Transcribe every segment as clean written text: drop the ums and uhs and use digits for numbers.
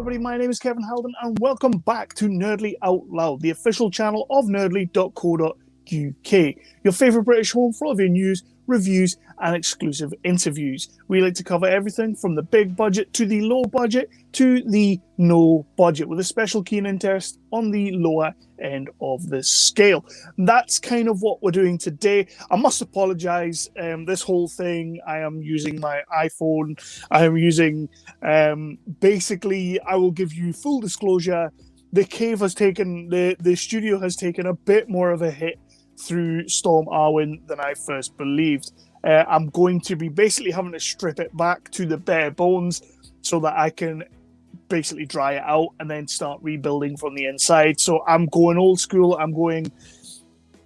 everybody, my name is Kevin Halden, and welcome back to Nerdly Out Loud, the official channel of nerdly.co.uk, your favourite British home for all of your news, reviews, and exclusive interviews. We like to cover everything from the big budget to the low budget to the no budget, with a special keen interest on the lower end of the scale. That's kind of what we're doing today. I must apologise. This whole thing, I am using my iPhone. I am using, basically, I will give you full disclosure. The cave has taken, the studio has taken a bit more of a hit through Storm Arwen than I first believed. I'm going to be basically having to strip it back to the bare bones so that I can basically dry it out and then start rebuilding from the inside. So I'm going old school.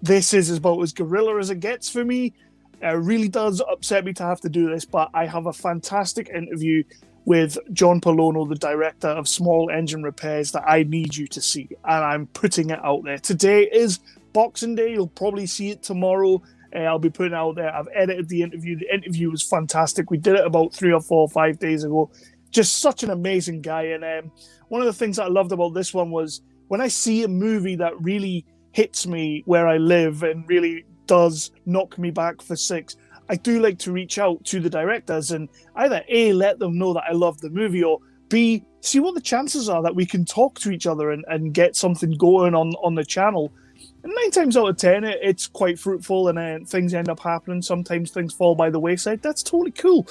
This is about as guerrilla as it gets for me. It really does upset me to have to do this, but I have a fantastic interview with John Pollono, the director of Small Engine Repairs, that I need you to see, and I'm putting it out there. Today is Boxing Day. You'll probably see it tomorrow. I'll be putting it out there. I've edited the interview. The interview was fantastic. We did it about 3 or 4 or 5 days ago. Just such an amazing guy. And one of the things that I loved about this one was when I see a movie that really hits me where I live and really does knock me back for 6, I do like to reach out to the directors and either A, let them know that I love the movie, or B, see what the chances are that we can talk to each other and get something going on the channel. And 9 times out of 10, it's quite fruitful, and things end up happening. Sometimes things fall by the wayside. That's totally cool.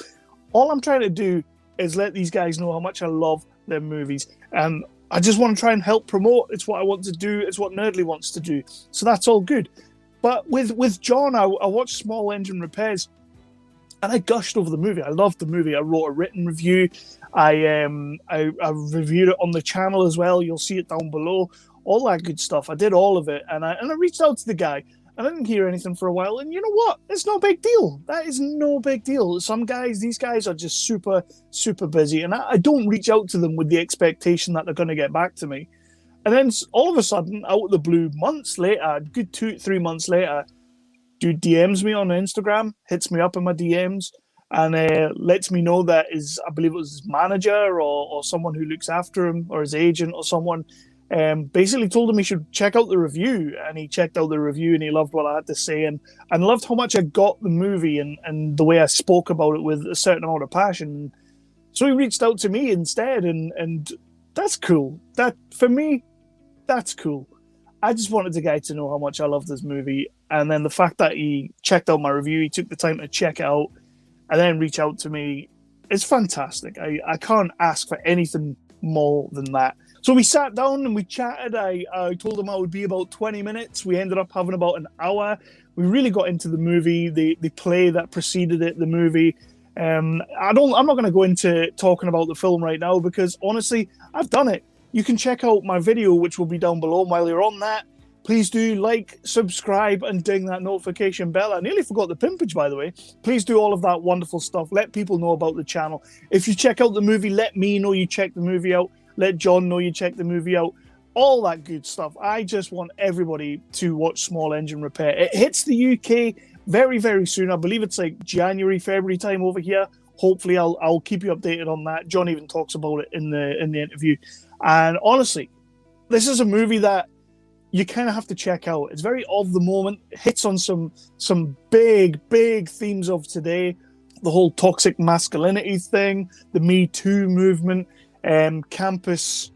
All I'm trying to do is let these guys know how much I love their movies. And I just want to try and help promote. It's what I want to do. It's what Nerdly wants to do. So that's all good. But with John, I watched Small Engine Repairs, and I gushed over the movie. I loved the movie. I wrote a written review. I reviewed it on the channel as well. You'll see it down below. All that good stuff. I did all of it, and I reached out to the guy, and I didn't hear anything for a while. And you know what? It's no big deal. That is no big deal. These guys are just super, super busy, and I don't reach out to them with the expectation that they're going to get back to me. And then all of a sudden, out of the blue, months later, good 2-3 months later, dude DMs me on Instagram, hits me up in my DMs, and lets me know that I believe it was his manager or someone who looks after him, or his agent or someone, basically told him he should check out the review. And he checked out the review and he loved what I had to say, and loved how much I got the movie and the way I spoke about it with a certain amount of passion. So he reached out to me instead, and that's cool. That, for me, that's cool. I just wanted the guy to know how much I love this movie, and then the fact that he checked out my review, he took the time to check it out and then reach out to me, is fantastic. I can't ask for anything more than that. So we sat down and we chatted. I told him I would be about 20 minutes. We ended up having about an hour. We really got into the movie, the play that preceded it, the movie. I'm not going to go into talking about the film right now because honestly, I've done it. You can check out my video, which will be down below. While you're on that, please do like, subscribe, and ding that notification bell. I nearly forgot the pimpage, by the way. Please do all of that wonderful stuff. Let people know about the channel. If you check out the movie, let me know you checked the movie out. Let John know you checked the movie out. All that good stuff. I just want everybody to watch Small Engine Repair. It hits the UK very, very soon. I believe it's like January, February time over here. Hopefully, I'll keep you updated on that. John even talks about it in the interview. And honestly, this is a movie that you kind of have to check out. It's very of the moment. It hits on some big, big themes of today. The whole toxic masculinity thing, the Me Too movement, campus,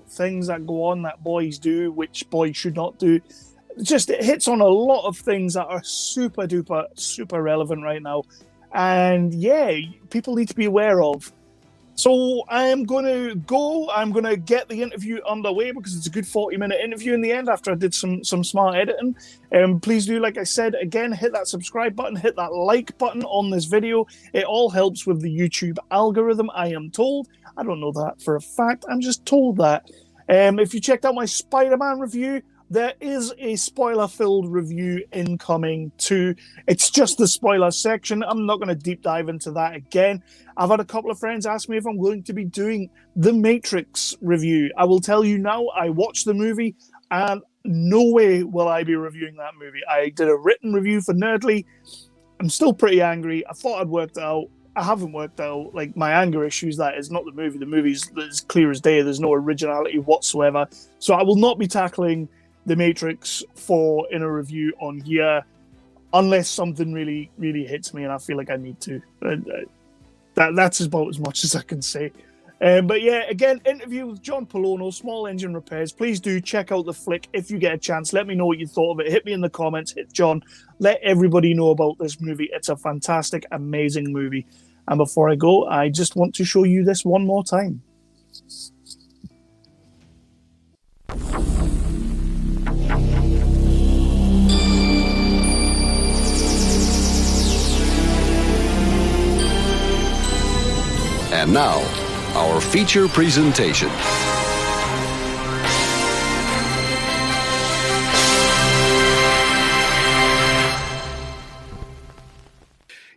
things that go on that boys do, which boys should not do. It hits on a lot of things that are super duper, super relevant right now. And yeah, people need to be aware of. So I'm going to get the interview underway because it's a good 40-minute interview in the end after I did some smart editing. Please do, like I said, again, hit that subscribe button, hit that like button on this video. It all helps with the YouTube algorithm, I am told. I don't know that for a fact. I'm just told that. If you checked out my Spider-Man review, there is a spoiler-filled review incoming too. It's just the spoiler section. I'm not going to deep dive into that again. I've had a couple of friends ask me if I'm going to be doing the Matrix review. I will tell you now, I watched the movie, and no way will I be reviewing that movie. I did a written review for Nerdly. I'm still pretty angry. I thought I'd worked it out. I haven't worked out like my anger issues. That is not the movie. The movie's as clear as day. There's no originality whatsoever. So I will not be tackling The Matrix 4 in a review on here unless something really, really hits me and I feel like I need to. That's about as much as I can say. But yeah, again, interview with John Pollono, Small Engine Repairs. Please do check out the flick if you get a chance. Let me know what you thought of it. Hit me in the comments. Hit John. Let everybody know about this movie. It's a fantastic, amazing movie. And before I go, I just want to show you this one more time. And now, our feature presentation.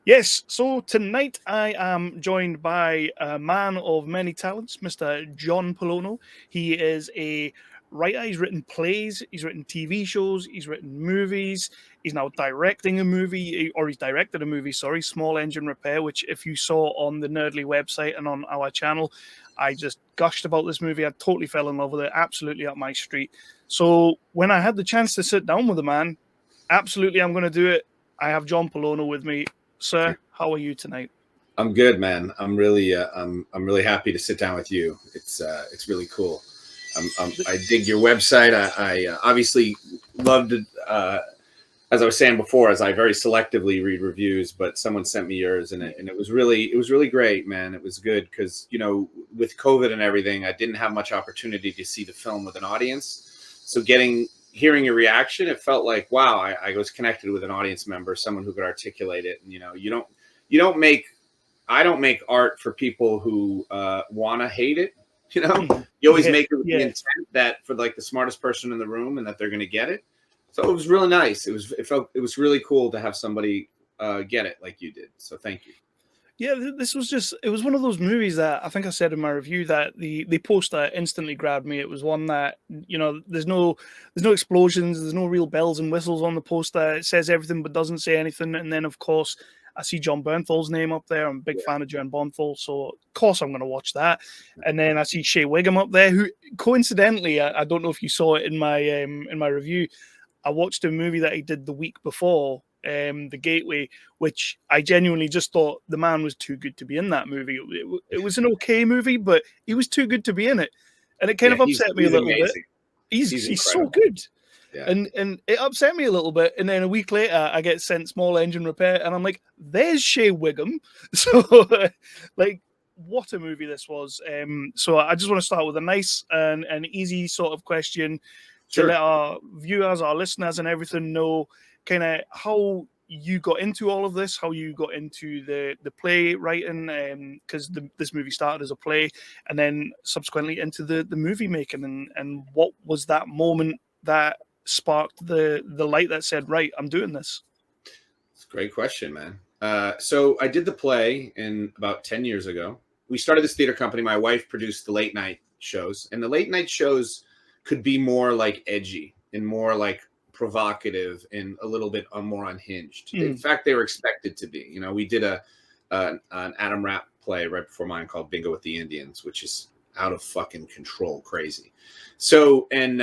Yes, so tonight I am joined by a man of many talents, Mr. John Pollono. He is a writer. He's written plays, he's written TV shows, he's written movies. He's now directing a movie, or he's directed a movie, sorry, Small Engine Repair, which if you saw on the Nerdly website and on our channel, I just gushed about this movie. I totally fell in love with it, absolutely up my street. So when I had the chance to sit down with the man, absolutely I'm going to do it. I have John Pollono with me. Sir, how are you tonight? I'm good, man. I'm really happy to sit down with you. It's really cool. I dig your website. I obviously loved it. As I was saying before, as I very selectively read reviews, but someone sent me yours, and it was really great, man. It was good because, you know, with COVID and everything, I didn't have much opportunity to see the film with an audience. So hearing your reaction, it felt like, wow, I was connected with an audience member, someone who could articulate it. And, you know, I don't make art for people who want to hate it. You know, you always make it with the intent that for like the smartest person in the room and that they're going to get it. So it was really nice. It was really cool to have somebody get it like you did. So thank you. Yeah, it was one of those movies that I think I said in my review that the poster instantly grabbed me. It was one that, you know, there's no explosions, there's no real bells and whistles on the poster. It says everything but doesn't say anything. And then, of course, I see John Bernthal's name up there. I'm a big fan of John Bernthal, so of course I'm going to watch that. And then I see Shea Whigham up there, who coincidentally, I don't know if you saw it in my review, I watched a movie that he did the week before, The Gateway, which I genuinely just thought the man was too good to be in that movie. It was an okay movie, but he was too good to be in it. And it kind of upset me a little bit. He's so good. Yeah. And it upset me a little bit. And then a week later, I get sent Small Engine Repair, and I'm like, there's Shea Whigham. So, like, what a movie this was. So I just want to start with a nice and easy sort of question. Sure. To let our viewers, our listeners, and everything know kind of how you got into all of this, how you got into the play writing, because this movie started as a play, and then subsequently into the movie making, and what was that moment that sparked the light that said, right, I'm doing this? It's a great question, man. So I did the play about 10 years ago. We started this theater company. My wife produced the late night shows, and the late night shows could be more like edgy and more like provocative and a little bit more unhinged. In fact, they were expected to be. You know, we did an Adam Rapp play right before mine called Bingo with the Indians, which is out of fucking control crazy. So, and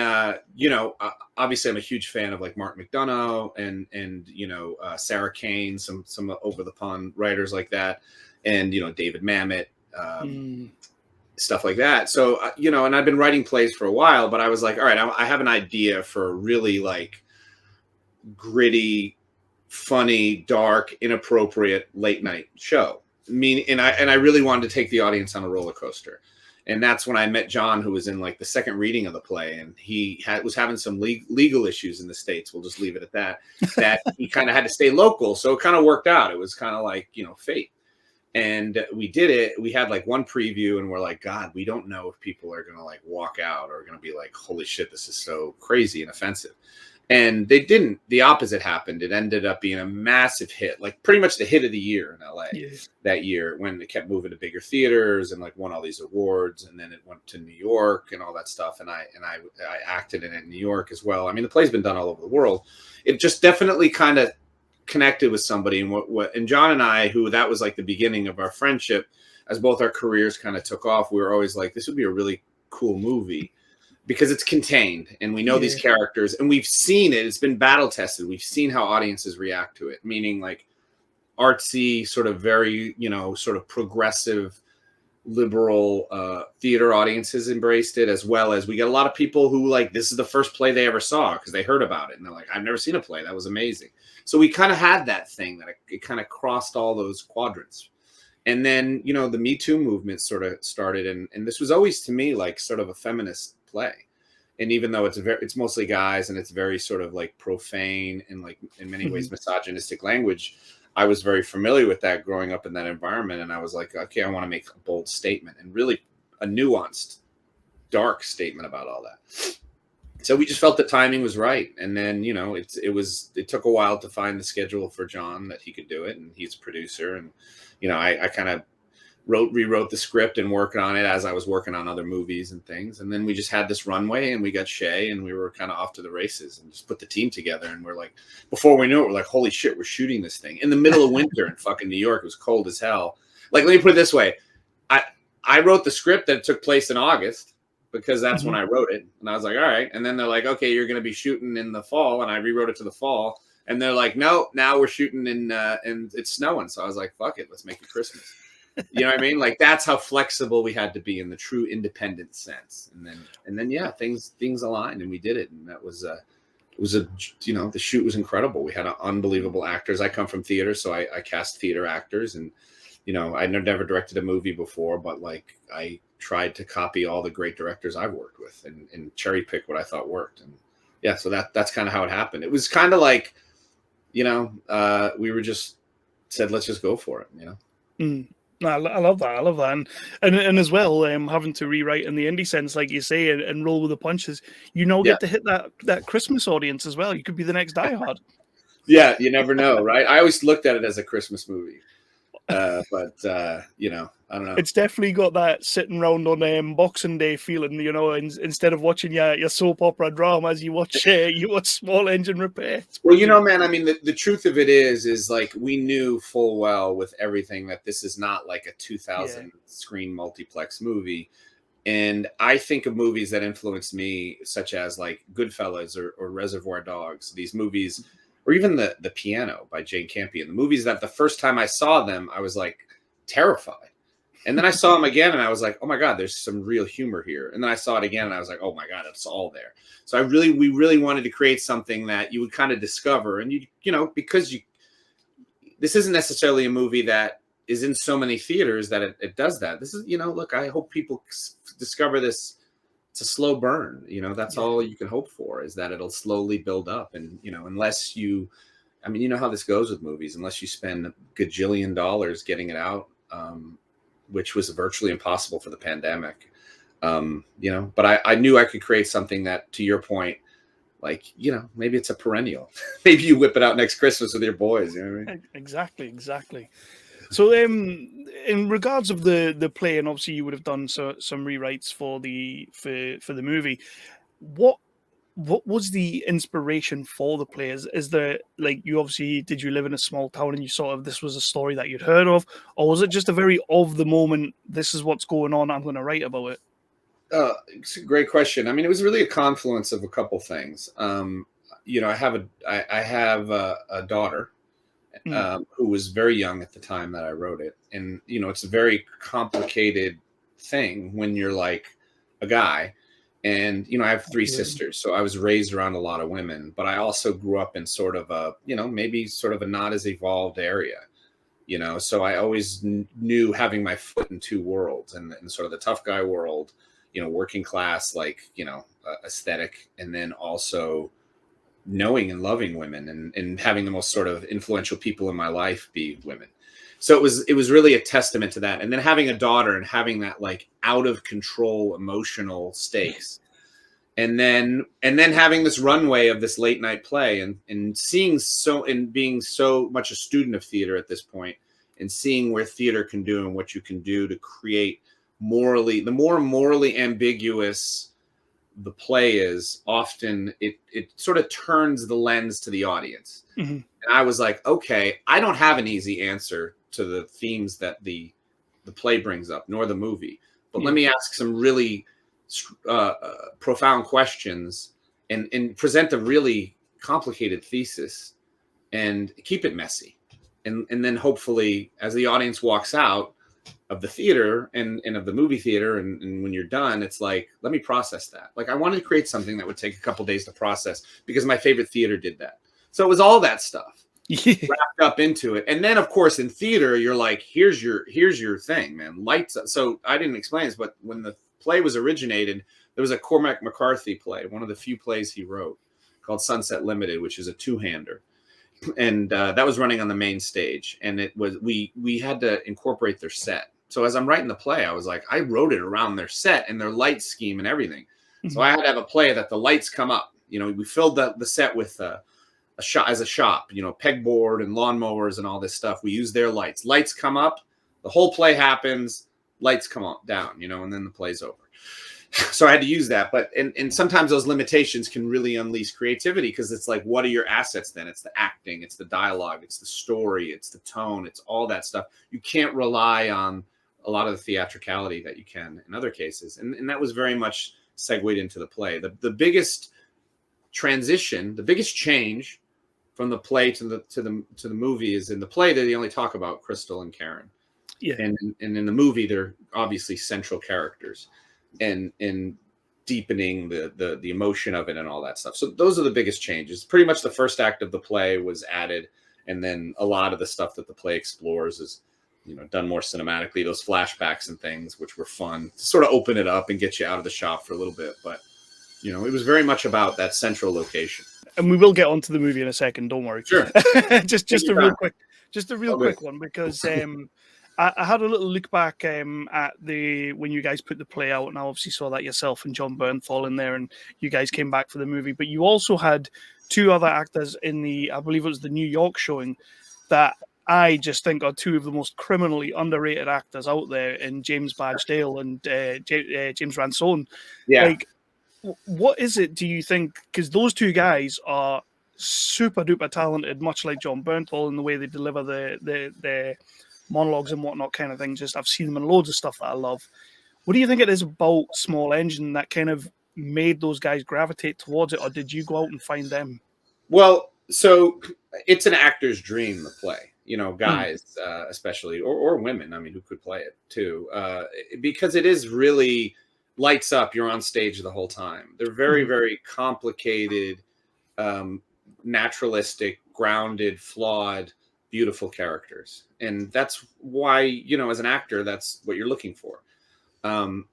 you know, obviously I'm a huge fan of like Mark McDonough and you know, Sarah Kane, some over the pond writers like that, and you know, David Mamet. Stuff like that. So, you know, and I've been writing plays for a while, but I was like, all right, I have an idea for a really like gritty, funny, dark, inappropriate late night show. And I really wanted to take the audience on a roller coaster. And that's when I met John, who was in like the second reading of the play. And he was having some legal issues in the States. We'll just leave it at that he kind of had to stay local. So it kind of worked out. It was kind of like, you know, fate. And we did it. We had like one preview and we're like, God, we don't know if people are going to like walk out or going to be like, holy shit, this is so crazy and offensive. And they didn't. The opposite happened. It ended up being a massive hit, like pretty much the hit of the year in LA that year, when it kept moving to bigger theaters and like won all these awards. And then it went to New York and all that stuff. And I acted in it in New York as well. I mean, the play's been done all over the world. It just definitely kind of connected with somebody, and John and I, who that was like the beginning of our friendship, as both our careers kind of took off, we were always like, this would be a really cool movie because it's contained and we know these characters and we've seen it. It's been battle tested. We've seen how audiences react to it, meaning like artsy, sort of very, sort of progressive, liberal theater audiences embraced it, as well as we get a lot of people who like, this is the first play they ever saw because they heard about it and they're like, I've never seen a play. That was amazing. So we kind of had that thing that it kind of crossed all those quadrants. And then, the Me Too movement sort of started. And this was always to me like sort of a feminist play. And even though it's mostly guys and it's very sort of like profane and like in many ways misogynistic language, I was very familiar with that growing up in that environment. And I was like, okay, I want to make a bold statement and really a nuanced, dark statement about all that. So we just felt the timing was right. And then, it took a while to find the schedule for John that he could do it. And he's a producer. And, I kind of rewrote the script and worked on it as I was working on other movies and things. And then we just had this runway and we got Shea and we were kind of off to the races and just put the team together. And we're like, before we knew it, we're like, holy shit, we're shooting this thing in the middle of winter in fucking New York. It was cold as hell. Like, let me put it this way. I wrote the script that took place in August because that's when I wrote it. And I was like, all right. And then they're like, okay, you're going to be shooting in the fall. And I rewrote it to the fall. And they're like, no, now we're shooting and it's snowing. So I was like, fuck it, let's make it Christmas. You know what I mean? Like, that's how flexible we had to be in the true independent sense. And then yeah, things aligned and we did it. And that was the shoot was incredible. We had unbelievable actors. I come from theater, so I cast theater actors, and I never directed a movie before, but like I tried to copy all the great directors I've worked with and cherry pick what I thought worked. And yeah, so that's kind of how it happened. It was kind of like, we were just said, let's just go for it, No, I love that. I love that, and as well, having to rewrite in the indie sense, like you say, and roll with the punches. Get to hit that Christmas audience as well. You could be the next Die Hard. Yeah, you never know, right? I always looked at it as a Christmas movie, but I don't know. It's definitely got that sitting round on Boxing Day feeling. Instead of watching your soap opera dramas, you watch Small Engine Repair. Well, man, I mean, the truth of it is like we knew full well with everything that this is not like a 2,000 screen multiplex movie. And I think of movies that influenced me, such as like Goodfellas or Reservoir Dogs, these movies, or even the Piano by Jane Campion, the movies that the first time I saw them, I was like terrified. And then I saw them again and I was like, oh my God, there's some real humor here. And then I saw it again and I was like, oh my God, it's all there. So we really wanted to create something that you would kind of discover. And because this isn't necessarily a movie that is in so many theaters that it does that. This is, look, I hope people discover this. It's a slow burn. That's all you can hope for, is that it'll slowly build up. And, unless you know how this goes with movies, unless you spend a gajillion dollars getting it out, which was virtually impossible for the pandemic. But I knew I could create something that, to your point, like, maybe it's a perennial. Maybe you whip it out next Christmas with your boys. You know what I mean? Exactly. So, in regards of the play, and obviously you would have done some rewrites for the movie. What was the inspiration for the play? Is there, like, did you live in a small town and you sort of, this was a story that you'd heard of, or was it just a very of the moment, this is what's going on, I'm going to write about it? It's a great question. I mean, it was really a confluence of a couple things. I have a daughter who was very young at the time that I wrote it. And, it's a very complicated thing when you're like a guy. And, I have three sisters, so I was raised around a lot of women, but I also grew up in sort of a, maybe sort of a not as evolved area, so I always knew having my foot in two worlds, and sort of the tough guy world, working class, like, aesthetic, and then also knowing and loving women and having the most sort of influential people in my life be women. So it was really a testament to that. And then having a daughter and having that like out of control emotional stakes. And then having this runway of this late night play and being so much a student of theater at this point, and seeing where theater can do and what you can do to create the more morally ambiguous, the play is, often it sort of turns the lens to the audience. Mm-hmm. And I was like, okay, I don't have an easy answer to the themes that the play brings up, nor the movie. But let me ask some really profound questions and present a really complicated thesis and keep it messy. And then hopefully, as the audience walks out of the theater and of the movie theater, and when you're done, it's like, let me process that. Like, I wanted to create something that would take a couple days to process, because my favorite theater did that. So it was all that stuff wrapped up into it. And then, of course, in theater, you're like, here's your thing, man. Lights up. So I didn't explain this, but when the play was originated, there was a Cormac McCarthy play, one of the few plays he wrote, called Sunset Limited, which is a two-hander. And that was running on the main stage. And it was, we had to incorporate their set. So as I'm writing the play, I was like, I wrote it around their set and their light scheme and everything. Mm-hmm. So I had to have a play that the lights come up. You know, we filled the set with a shop, you know, pegboard and lawnmowers and all this stuff. We use their lights. Lights come up, the whole play happens, lights come up, down, you know, and then the play's over. So I had to use that. But and sometimes those limitations can really unleash creativity, because it's like, what are your assets then? It's the acting, it's the dialogue, it's the story, it's the tone, it's all that stuff. You can't rely on a lot of the theatricality that you can in other cases. And that was very much segued into the play. The biggest transition, the biggest change from the play to the movie is, in the play they only talk about Crystal and Karen. Yeah. And in the movie, they're obviously central characters. And deepening the emotion of it and all that stuff. So those are the biggest changes. Pretty much the first act of the play was added, and then a lot of the stuff that the play explores is, you know, done more cinematically. Those flashbacks and things, which were fun to sort of open it up and get you out of the shop for a little bit. But, you know, it was very much about that central location. And we will get onto the movie in a second. Don't worry. Sure. just a real quick one, because I had a little look back at when you guys put the play out, and I obviously saw that yourself and John Bernthal in there, and you guys came back for the movie. But you also had two other actors in I believe it was the New York showing, that I just think are two of the most criminally underrated actors out there, in James Badge Dale and James Ransone. Yeah. Like, what is it, do you think? Because those two guys are super duper talented, much like John Bernthal, in the way they deliver the monologues and whatnot, kind of thing. Just, I've seen them in loads of stuff that I love. What do you think it is about Small Engine that kind of made those guys gravitate towards it, or did you go out and find them? Well, so it's an actor's dream, the play, you know, guys, especially, or women, I mean, who could play it too, because it is really lights up. You're on stage the whole time. They're very, very complicated, naturalistic, grounded, flawed, beautiful characters. And that's why, you know, as an actor, that's what you're looking for.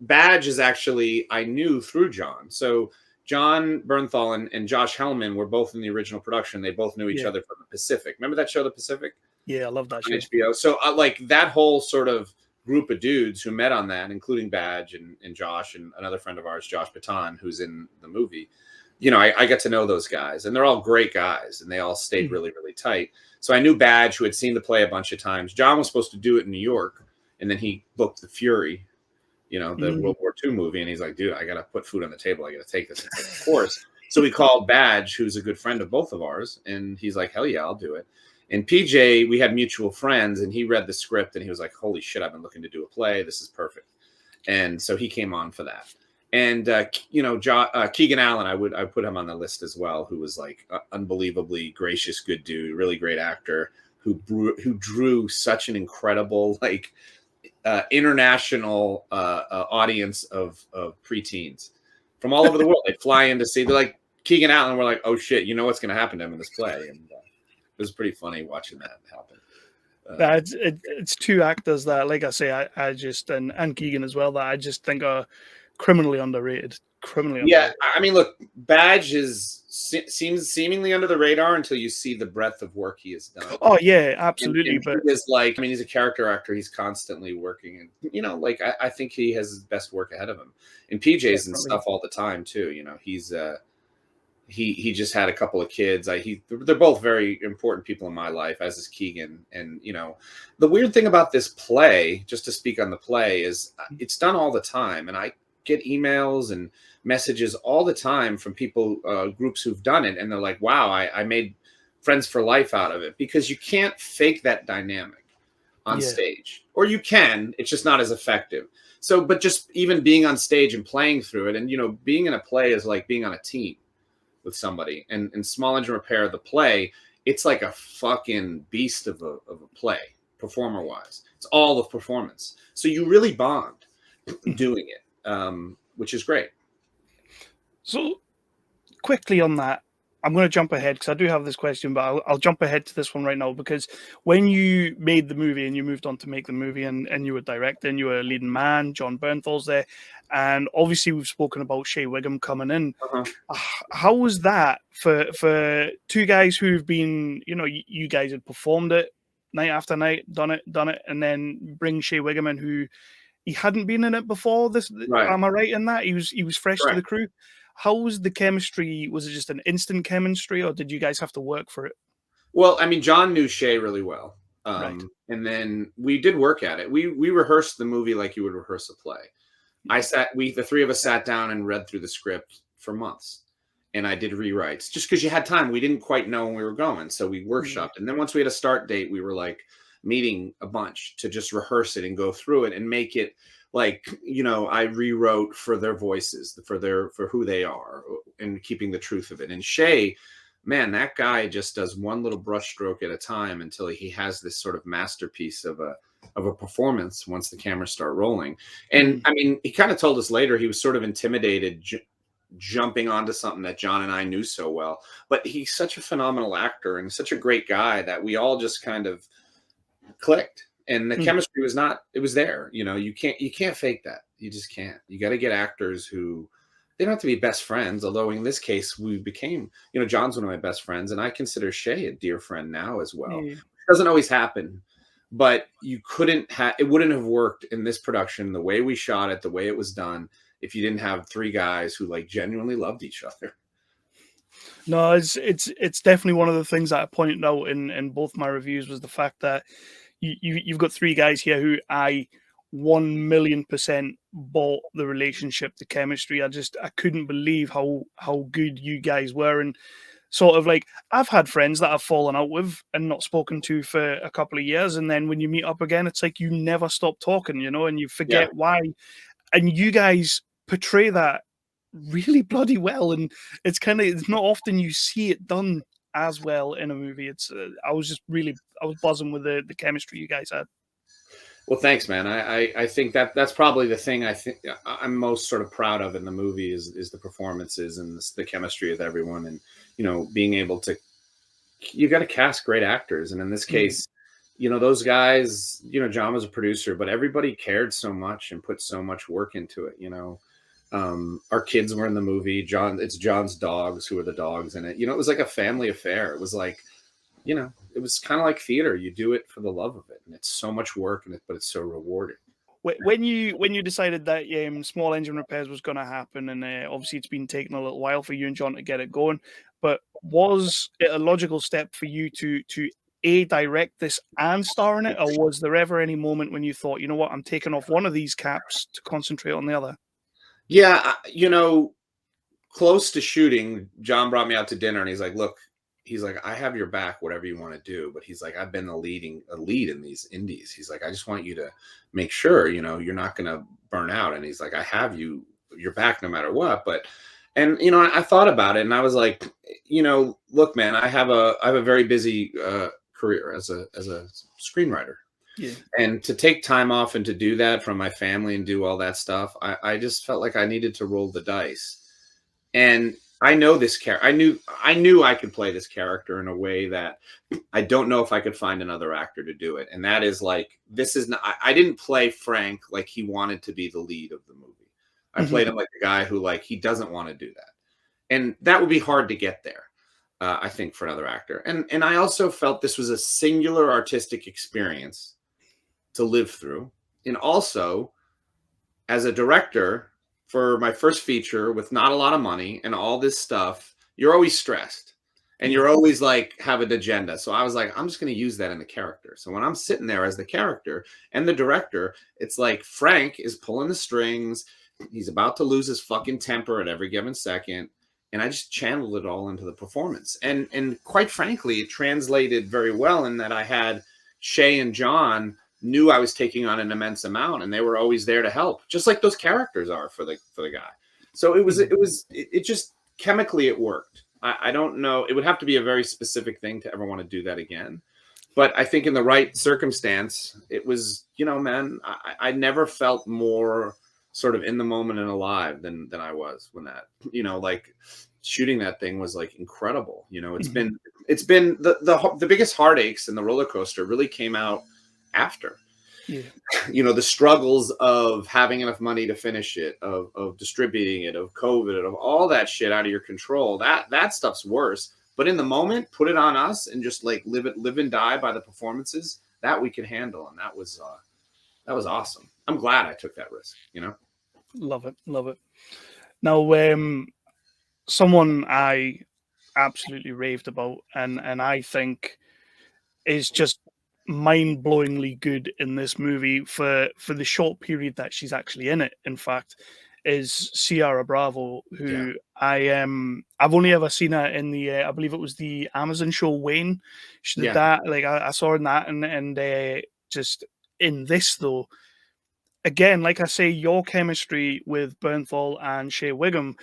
Badge is actually, I knew through John. So John Bernthal and Josh Hellman were both in the original production. They both knew each other from The Pacific. Remember that show, The Pacific? Yeah, I love that show. On HBO. So like that whole sort of group of dudes who met on that, including Badge and Josh and another friend of ours, Josh Baton, who's in the movie. You know, I got to know those guys, and they're all great guys, and they all stayed really, really tight. So I knew Badge, who had seen the play a bunch of times. John was supposed to do it in New York, and then he booked The Fury, you know, the World War II movie, and he's like, dude, I got to put food on the table. I got to take this. Like, of course. So we called Badge, who's a good friend of both of ours, and he's like, hell yeah, I'll do it. And PJ, we had mutual friends, and he read the script, and he was like, holy shit, I've been looking to do a play. This is perfect. And so he came on for that. And, you know, Keegan Allen, I put him on the list as well, who was like unbelievably gracious, good dude, really great actor, who drew such an incredible, like, international audience of preteens from all over the world. They fly in to see, they're like, Keegan Allen, and we're like, oh shit, you know what's going to happen to him in this play. And it was pretty funny watching that happen. It's two actors that, like I say, I just, and Keegan as well, that I just think are criminally underrated. Yeah, I mean, look, Badge seems seemingly under the radar until you see the breadth of work he has done. Oh yeah, absolutely. And but he is like, I mean, he's a character actor. He's constantly working, and you know, like I think he has his best work ahead of him. And PJ's and stuff all the time too. You know, he's he just had a couple of kids. They're both very important people in my life, as is Keegan. And you know, the weird thing about this play, just to speak on the play, is it's done all the time, and I get emails and messages all the time from people, groups who've done it, and they're like, wow, I made friends for life out of it, because you can't fake that dynamic on stage, or you can, it's just not as effective. So, but just even being on stage and playing through it, and, you know, being in a play is like being on a team with somebody, and Small Engine Repair, the play, it's like a fucking beast of a play, performer wise. It's all the performance. So you really bond doing it, which is great. So quickly on that, I'm going to jump ahead because I do have this question, but I'll jump ahead to this one right now, because when you made the movie and you moved on to make the movie, and you were directing, you were a leading man, John Bernthal's there, and obviously we've spoken about Shea Whigham coming in. How was that for two guys who've been, you know, you guys had performed it night after night, done it, and then bring Shea Whigham in, who he hadn't been in it before. Right. Am I right in that? He was fresh to Correct. the crew. How was the chemistry? Was it just an instant chemistry, or did you guys have to work for it? Well, I mean, John knew Shea really well. Right. And then we did work at it. We rehearsed the movie like you would rehearse a play. The three of us sat down and read through the script for months. And I did rewrites just because you had time. We didn't quite know when we were going. So we workshopped. And then once we had a start date, we were like meeting a bunch to just rehearse it and go through it and make it like, you know, I rewrote for their voices, for who they are, and keeping the truth of it. And Shea, man, that guy just does one little brush stroke at a time until he has this sort of masterpiece of a performance once the cameras start rolling. And I mean, he kind of told us later he was sort of intimidated jumping onto something that John and I knew so well, but he's such a phenomenal actor and such a great guy that we all just kind of clicked. And the chemistry was it was there. You know, you can't fake that. You just can't. You got to get actors who, they don't have to be best friends. Although in this case, we became, you know, John's one of my best friends, and I consider Shea a dear friend now as well. It doesn't always happen, but it wouldn't have worked in this production, the way we shot it, the way it was done, if you didn't have three guys who like genuinely loved each other. No, it's definitely one of the things that I pointed out in both my reviews, was the fact that you've got three guys here who I 1,000,000% bought the relationship, the chemistry. I couldn't believe how good you guys were. And sort of like, I've had friends that I've fallen out with and not spoken to for a couple of years, and then when you meet up again, it's like you never stop talking, you know, and you forget why. And you guys portray that really bloody well, and it's not often you see it done as well in a movie. I was buzzing with the chemistry you guys had. Well, thanks, man. I think that's probably the thing I think I'm most sort of proud of in the movie is the performances and the chemistry with everyone, and, you know, being able to, you got to cast great actors. And in this case, you know, those guys, you know, John was a producer, but everybody cared so much and put so much work into it. You know, our kids were in the movie. It's John's dogs who are the dogs in it. You know, it was like a family affair. It was like, you know, it was kind of like theater. You do it for the love of it, and it's so much work, but it's so rewarding. When you decided that Small Engine Repairs was going to happen, and obviously it's been taking a little while for you and John to get it going, but was it a logical step for you to direct this and star in it, or was there ever any moment when you thought, you know what, I'm taking off one of these caps to concentrate on the other? Yeah, you know, close to shooting, John brought me out to dinner, and he's like, look, I have your back, whatever you want to do. But he's like, I've been a lead in these indies. He's like, I just want you to make sure, you know, you're not going to burn out. And he's like, I have your back no matter what. And, you know, I thought about it, and I was like, you know, look, man, I have a very busy career as a screenwriter. Yeah. And to take time off and to do that from my family and do all that stuff, I just felt like I needed to roll the dice. And I know this character. I knew I could play this character in a way that I don't know if I could find another actor to do it. And that is like, this is not, I didn't play Frank like he wanted to be the lead of the movie. I played him like a guy who, like, he doesn't want to do that. And that would be hard to get there, I think, for another actor. And I also felt this was a singular artistic experience to live through. And also, as a director, for my first feature with not a lot of money and all this stuff, you're always stressed and you're always like, have an agenda. So I was like, I'm just going to use that in the character. So when I'm sitting there as the character and the director, it's like Frank is pulling the strings. He's about to lose his fucking temper at every given second. And I just channeled it all into the performance. And quite frankly, it translated very well in that I had Shea and John knew I was taking on an immense amount, and they were always there to help, just like those characters are for the guy. So it just chemically it worked. I don't know. It would have to be a very specific thing to ever want to do that again. But I think in the right circumstance, it was, man, I never felt more sort of in the moment and alive than I was when that, like shooting that thing was like incredible. It's been the biggest heartaches and the roller coaster really came out after. Yeah. The struggles of having enough money to finish it, of distributing it, of COVID, of all that shit out of your control. That stuff's worse. But in the moment, put it on us and just like live and die by the performances that we could handle. And that was awesome. I'm glad I took that risk, Love it. Now, someone I absolutely raved about and I think is just mind-blowingly good in this movie for the short period that she's actually in it, in fact, is Ciara Bravo, who I've only ever seen her in the I believe it was the Amazon show Wayne. She did that. Like I saw her in that and just in this though. Again, like I say, your chemistry with Bernthal and Shea Whigham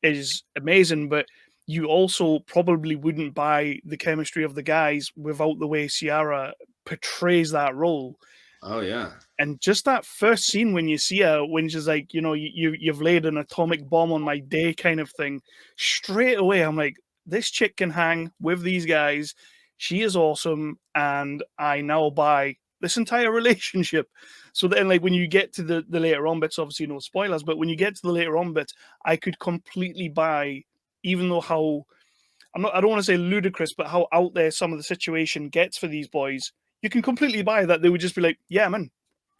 is amazing, but you also probably wouldn't buy the chemistry of the guys without the way Ciara portrays that role. Oh yeah. And just that first scene when you see her, when she's like, you've laid an atomic bomb on my day kind of thing, straight away I'm like, this chick can hang with these guys. She is awesome, and I now buy this entire relationship. So then, like, when you get to the later on bits, obviously no spoilers, but when you get to the later on bits, I could completely buy, even though I don't want to say ludicrous, but how out there some of the situation gets for these boys, you can completely buy that they would just be like, yeah, man,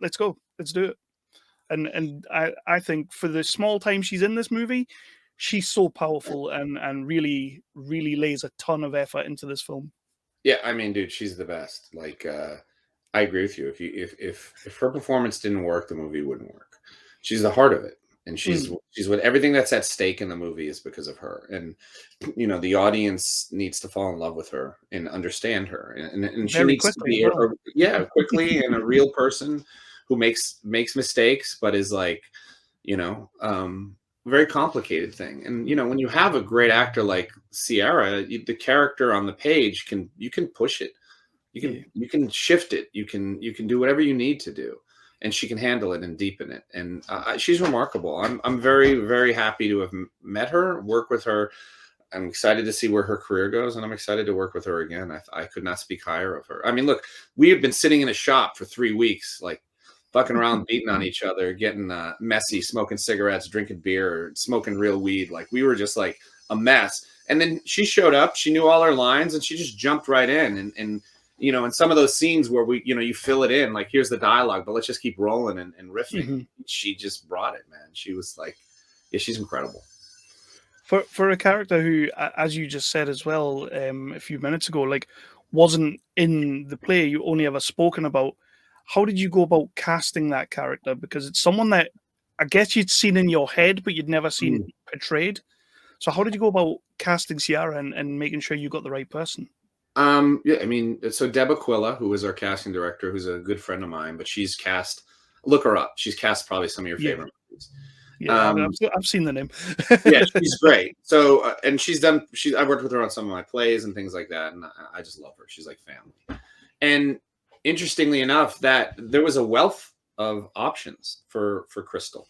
let's go, let's do it. And I think for the small time she's in this movie, she's so powerful and really, really lays a ton of effort into this film. Yeah, I mean, dude, she's the best. Like, I agree with you. If her performance didn't work, the movie wouldn't work. She's the heart of it, and she's with everything that's at stake in the movie is because of her. And the audience needs to fall in love with her and understand her, and she needs to be quickly and a real person who makes mistakes, but is like, very complicated thing. And when you have a great actor like Ciara, the character on the page you can push it. You can shift it. You can do whatever you need to do, and she can handle it and deepen it. And she's remarkable. I'm very, very happy to have met her, work with her. I'm excited to see where her career goes, and I'm excited to work with her again. I could not speak higher of her. I mean, look, we have been sitting in a shop for 3 weeks, like fucking around, beating on each other, getting messy, smoking cigarettes, drinking beer, smoking real weed. Like we were just like a mess. And then she showed up. She knew all her lines, and she just jumped right in. And in some of those scenes where we, you fill it in, like here's the dialogue, but let's just keep rolling and riffing. She just brought it, man. She was like, yeah, she's incredible. For a character who, as you just said as well, a few minutes ago, like wasn't in the play, you only ever spoken about. How did you go about casting that character? Because it's someone that I guess you'd seen in your head, but you'd never seen portrayed. So how did you go about casting Ciara and making sure you got the right person? Yeah, I mean, so Deb Aquila, who is our casting director, who's a good friend of mine, but she's cast, look her up. She's cast probably some of your favorite movies. Yeah, I've seen the name. Yeah, she's great. So, and I've worked with her on some of my plays and things like that. And I just love her. She's like family. And interestingly enough, that there was a wealth of options for Crystal.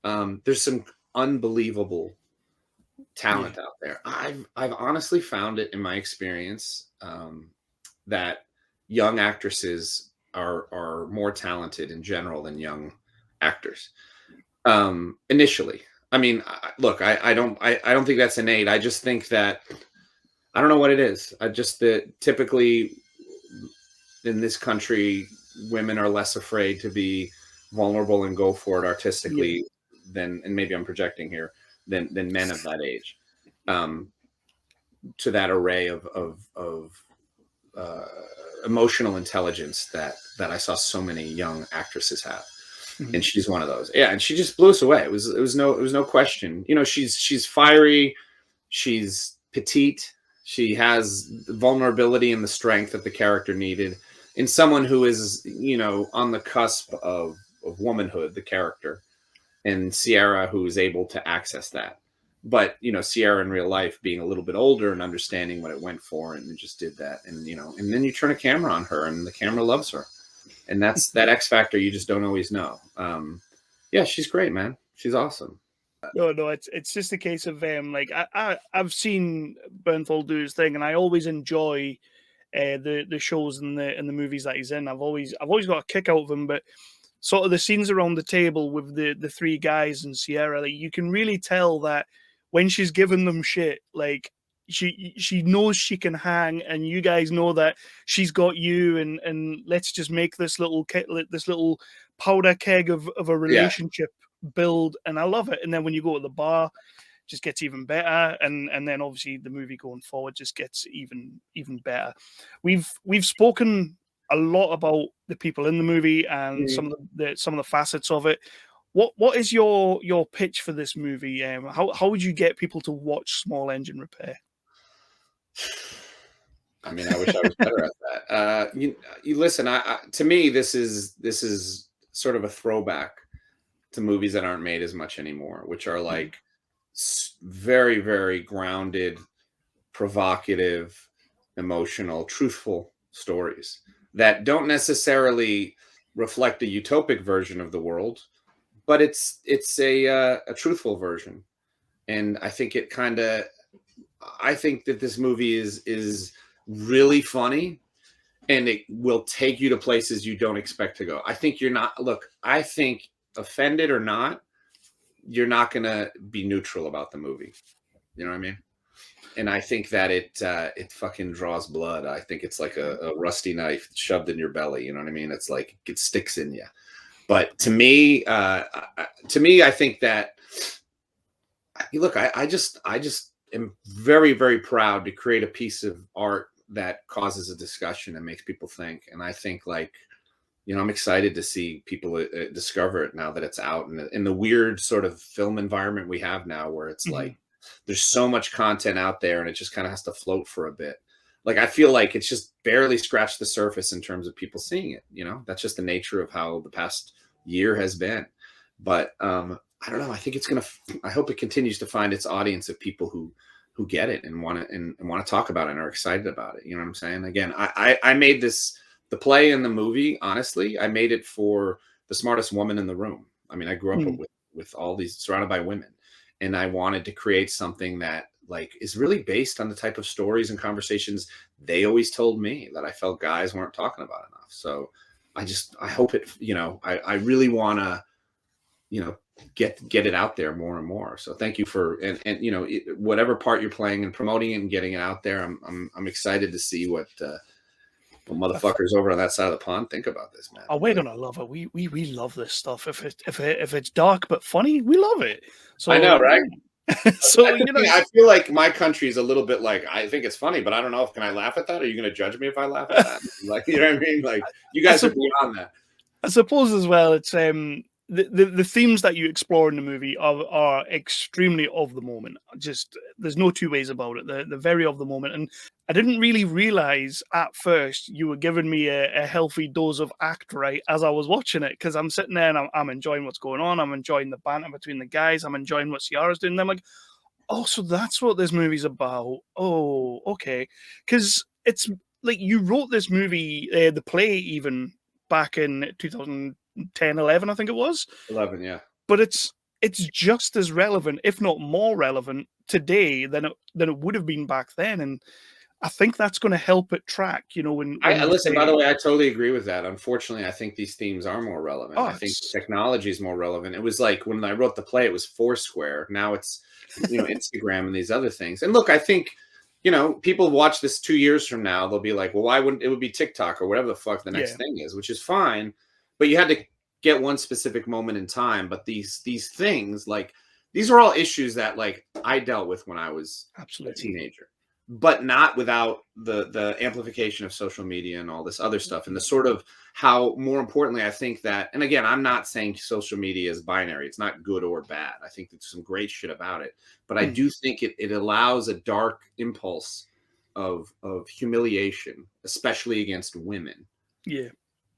There's some unbelievable talent out there. I've honestly found it in my experience that young actresses are more talented in general than young actors. Initially, I mean, look, I don't think that's innate. I just think that I don't know what it is. That typically in this country, women are less afraid to be vulnerable and go for it artistically than, and maybe I'm projecting here, than men of that age. To that array of emotional intelligence that I saw so many young actresses have. and she's one of those. Yeah, and she just blew us away. It was no question. You know, she's fiery, she's petite, she has the vulnerability and the strength that the character needed in someone who is, you know, on the cusp of womanhood, the character, and Sierra, who is able to access that. But, you know, Sierra in real life being a little bit older and understanding what it went for, and just did that. And, you know, and then you turn a camera on her and the camera loves her. And that's that X factor you just don't always know. Yeah, she's great, man. She's awesome. No, it's just a case of like I've seen Bernthal do his thing, and I always enjoy the shows and the movies that he's in. I've always got a kick out of him, but sort of the scenes around the table with the three guys and Sierra, like, you can really tell that when she's giving them shit, like she knows she can hang, and you guys know that she's got you, and let's just make this little powder keg of a relationship build, and I love it. And then when you go to the bar, it just gets even better, and then obviously the movie going forward just gets even better. We've spoken a lot about the people in the movie and some of the facets of it. What is your pitch for this movie? How would you get people to watch Small Engine Repair? I mean, I wish I was better at that. You listen. To me, this is sort of a throwback to movies that aren't made as much anymore, which are like very, very grounded, provocative, emotional, truthful stories that don't necessarily reflect a utopic version of the world, but it's a truthful version. And I think I think that this movie is really funny, and it will take you to places you don't expect to go. I think I think, offended or not, you're not going to be neutral about the movie. You know what I mean? And I think that it fucking draws blood. I think it's like a rusty knife shoved in your belly. You know what I mean? It's like it sticks in you. But to me, I think that, look, I just am very, very proud to create a piece of art that causes a discussion and makes people think. And I think, like, you know, I'm excited to see people discover it now that it's out in the weird sort of film environment we have now, where it's like there's so much content out there and it just kind of has to float for a bit. Like, I feel like it's just barely scratched the surface in terms of people seeing it. You know, that's just the nature of how the past year has been. But I don't know. I think I hope it continues to find its audience of people who get it and want to talk about it and are excited about it. You know what I'm saying? Again, I made the play and the movie, honestly, I made it for the smartest woman in the room. I mean, I grew up with all these, surrounded by women, and I wanted to create something that, like, is really based on the type of stories and conversations they always told me that I felt guys weren't talking about enough. So I hope it, you know, I really want to, you know, get it out there more and more. So thank you for, and you know, whatever part you're playing and promoting it and getting it out there. I'm excited to see what motherfuckers over on that side of the pond think about this, man. Oh, we're gonna love it. We love this stuff. If it's dark but funny, we love it. So I know, right? So you know, I feel like my country is a little bit like, I think it's funny, but I don't know if can I laugh at that? Are you going to judge me if I laugh at that? Like, you know what I mean? Like, you guys are beyond that. I suppose as well, it's the themes that you explore in the movie are extremely of the moment. Just, there's no two ways about it. They're very of the moment, and I didn't really realize at first you were giving me a healthy dose of act right as I was watching it, because I'm sitting there and I'm enjoying what's going on. I'm enjoying the banter between the guys. I'm enjoying what Ciara's doing. And I'm like, oh, so that's what this movie's about. Oh, okay, because it's like you wrote this movie, the play, even back in 2010, 11, I think it was. 11, yeah. But it's just as relevant, if not more relevant, today than it would have been back then. And I think that's going to help it track. You know, when I listen. By the way, I totally agree with that. Unfortunately, I think these themes are more relevant. I think technology is more relevant. It was like when I wrote the play, it was Foursquare. Now it's, you know, Instagram and these other things. And look, I think, you know, people watch this 2 years from now, they'll be like, well, why wouldn't it would be TikTok or whatever the fuck the next thing is, which is fine. But you had to get one specific moment in time. But these things, like, these are all issues that, like, I dealt with when I was a teenager. but not without the amplification of social media and all this other stuff, and the sort of how, more importantly, I think that, and again, I'm not saying social media is binary. It's not good or bad. I think there's some great shit about it, but I do think it allows a dark impulse of humiliation, especially against women,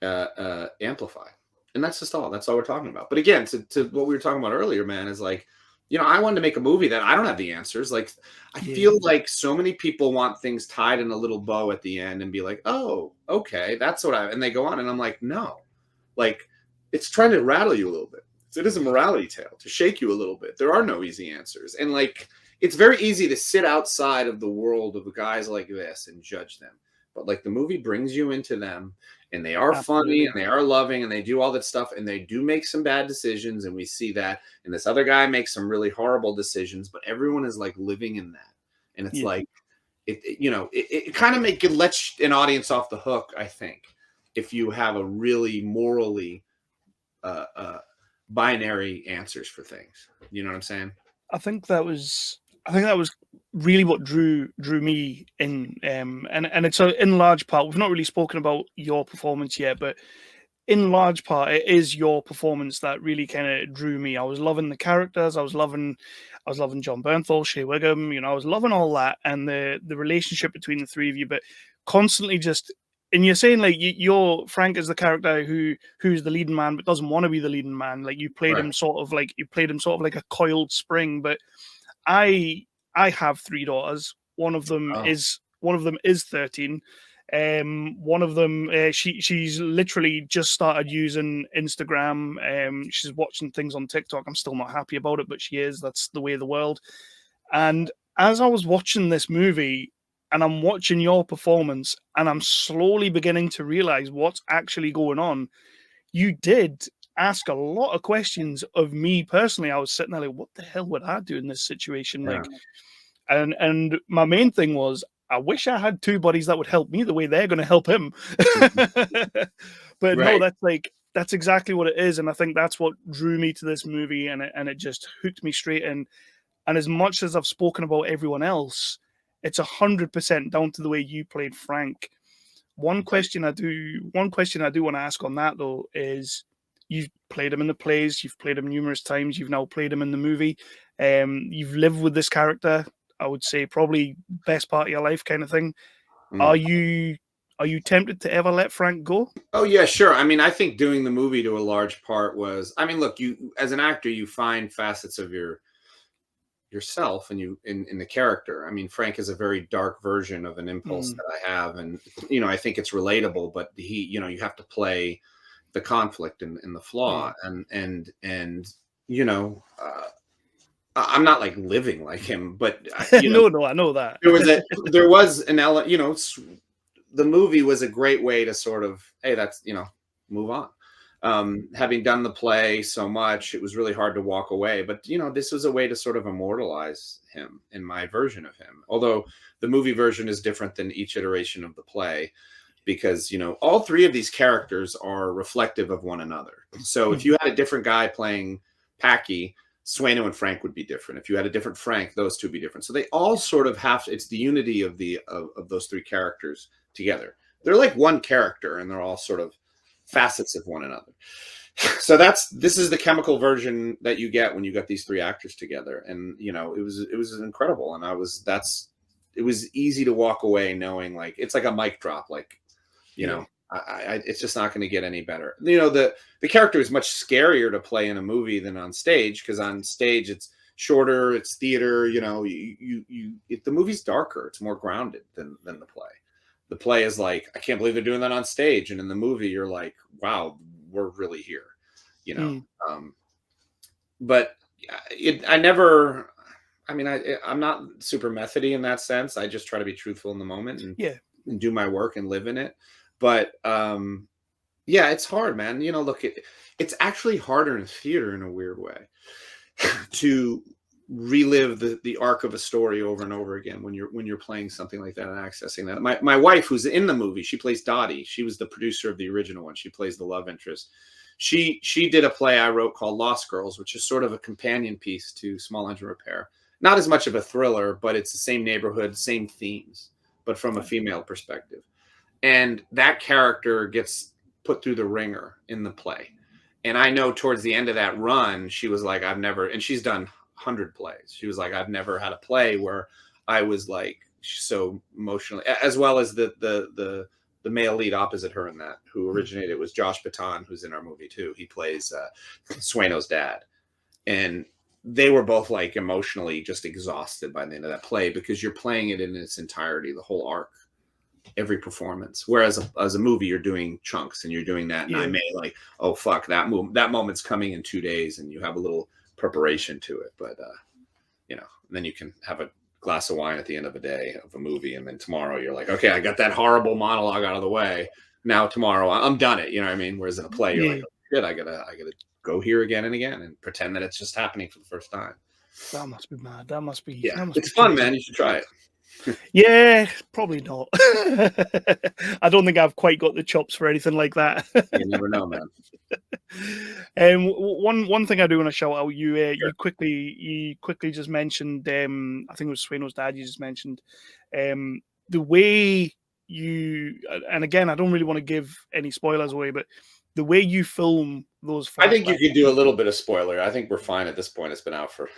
amplify. And that's all we're talking about. But again, to what we were talking about earlier, man, is like, you know, I wanted to make a movie that I don't have the answers. Like, I feel like so many people want things tied in a little bow at the end and be like, oh, okay, that's what and they go on. And I'm like, no, like, it's trying to rattle you a little bit. It is a morality tale to shake you a little bit. There are no easy answers. And like, it's very easy to sit outside of the world of guys like this and judge them. But like, the movie brings you into them, and they are funny, and they are loving, and they do all that stuff, and they do make some bad decisions, and we see that. And this other guy makes some really horrible decisions, but everyone is like living in that. And it's like, it kind of lets an audience off the hook, I think, if you have a really morally binary answers for things. You know what I'm saying? I think that was really what drew me in, and it's in large part, we've not really spoken about your performance yet, but in large part it is your performance that really kind of drew me. I was loving the characters. I was loving John Bernthal Shea Whigham. You know, I was loving all that, and the relationship between the three of you, but constantly just. And you're saying like you're Frank is the character who's the leading man but doesn't want to be the leading man. Like you played him sort of like a coiled spring. But I have three daughters. One of them is 13. One of them she's literally just started using Instagram. She's watching things on TikTok. I'm still not happy about it, but she is. That's the way of the world. And as I was watching this movie, and I'm watching your performance, and I'm slowly beginning to realize what's actually going on. You did ask a lot of questions of me personally. I was sitting there like, what the hell would I do in this situation? Like, and my main thing was, I wish I had two buddies that would help me the way they're going to help him. But no, that's exactly what it is. And I think that's what drew me to this movie, and it just hooked me straight in. And as much as I've spoken about everyone else, it's 100% down to the way you played Frank. One question I do want to ask on that though is, you've played him in the plays, you've played him numerous times, you've now played him in the movie. You've lived with this character, I would say probably best part of your life kind of thing. Are you tempted to ever let Frank go? Oh yeah, sure. I mean, I think doing the movie to a large part was, I mean, look, you as an actor, you find facets of yourself and you in the character. I mean, Frank is a very dark version of an impulse that I have, and you know, I think it's relatable, but you know, you have to play the conflict and the flaw, and you know, I'm not like living like him, but you know, no, I know that there was an element, you know, the movie was a great way to sort of, hey, that's, you know, move on. Having done the play so much, it was really hard to walk away. But, you know, this was a way to sort of immortalize him in my version of him. Although the movie version is different than each iteration of the play, because, you know, all three of these characters are reflective of one another. So if you had a different guy playing Packy, Sueno and Frank would be different. If you had a different Frank, those two would be different. So they all sort of it's the unity of of those three characters together. They're like one character, and they're all sort of facets of one another. So this is the chemical version that you get when you got these three actors together. And you know, it was incredible. And it was easy to walk away knowing, like, it's like a mic drop, like, you know, it's just not going to get any better. You know, the character is much scarier to play in a movie than on stage, because on stage it's shorter, it's theater, you know, the movie's darker, it's more grounded than the play. The play is like, I can't believe they're doing that on stage. And in the movie, you're like, wow, we're really here, you know? But I'm not super methody in that sense. I just try to be truthful in the moment and do my work and live in it. But yeah, it's hard, man. You know, look, it's actually harder in theater in a weird way to relive the arc of a story over and over again when you're playing something like that and accessing that. My wife, who's in the movie, she plays Dottie. She was the producer of the original one. She plays the love interest. She did a play I wrote called Lost Girls, which is sort of a companion piece to Small Engine Repair. not as much of a thriller, but it's the same neighborhood, same themes, but from a female perspective. And that character gets put through the ringer in the play. And I know towards the end of that run, she was like, I've never, and she's done 100 plays. She was like, I've never had a play where I was like so emotionally, as well as the male lead opposite her in that, who originated, was Josh Baton, who's in our movie too. He plays Sueno's dad. And they were both like emotionally just exhausted by the end of that play, because you're playing it in its entirety, the whole arc, every performance. Whereas as a movie, you're doing chunks and you're doing that. And I may like, oh, fuck, that moment's coming in 2 days, and you have a little preparation to it. But, you know, then you can have a glass of wine at the end of a day of a movie, and then tomorrow you're like, okay, I got that horrible monologue out of the way. Now tomorrow I'm done it. You know what I mean? Whereas in a play, you're like, oh, shit, I gotta go here again and again and pretend that it's just happening for the first time. That must be mad. That must be. Yeah, that must it's be fun, crazy. man. You should try it. Yeah, probably not. I don't think I've quite got the chops for anything like that. You never know, man. One thing I do want to shout out, you Sure. you quickly just mentioned, I think it was Sueno's dad. You just mentioned the way you, and again, I don't really want to give any spoilers away, but the way you film those flashbacks, I think you could do a little bit of spoiler. I think we're fine at this point. It's been out for.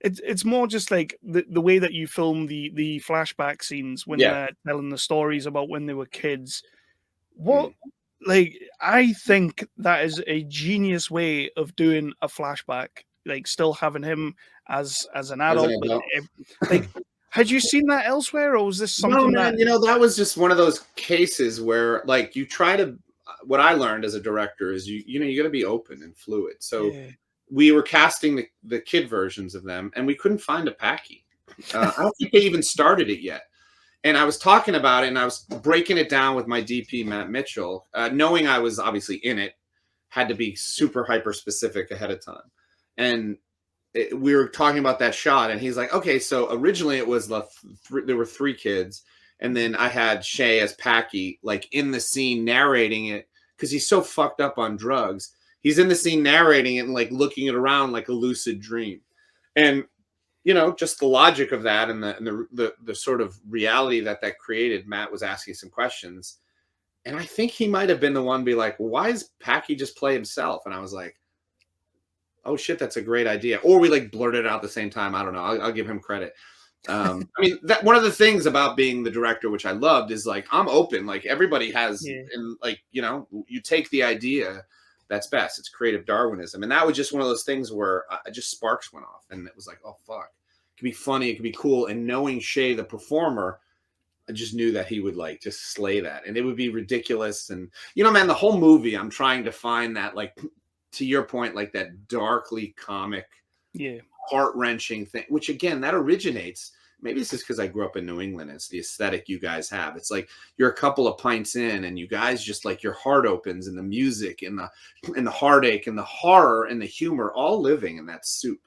It's more just like the way that you film the flashback scenes when they're telling the stories about when they were kids. What, like, I think that is a genius way of doing a flashback, like still having him as an adult. Like, had you seen that elsewhere, or was this something? No, man. You know, that was just one of those cases where, like, you try to. What I learned as a director is you got to be open and fluid. So. Yeah. We were casting the kid versions of them, and we couldn't find a Packy. I don't think they even started it yet. And I was talking about it, and I was breaking it down with my DP, Matt Mitchell, knowing I was obviously in it, had to be super hyper specific ahead of time. And we were talking about that shot, and he's like, okay, so originally it was there were 3 kids, and then I had Shea as Packy, like in the scene narrating it, because he's so fucked up on drugs. He's in the scene narrating it and like looking it around like a lucid dream. And, you know, just the logic of that and the sort of reality that created, Matt was asking some questions. And I think he might have been the one to be like, why is Packy just play himself? And I was like, oh shit, that's a great idea. Or we like blurted it out at the same time. I don't know. I'll give him credit. I mean, that one of the things about being the director, which I loved, is like, I'm open. Like everybody has, and like, you know, you take the idea that's best. It's creative Darwinism. And that was just one of those things where just sparks went off, and it was like, oh fuck, it could be funny, it could be cool. And knowing Shea, the performer, I just knew that he would like just slay that, and it would be ridiculous. And you know, man, the whole movie, I'm trying to find that, like, to your point, like that darkly comic, heart-wrenching thing, which again, that originates. Maybe it's just because I grew up in New England. It's the aesthetic you guys have. It's like you're a couple of pints in, and you guys just like your heart opens, and the music and the heartache and the horror and the humor all living in that soup.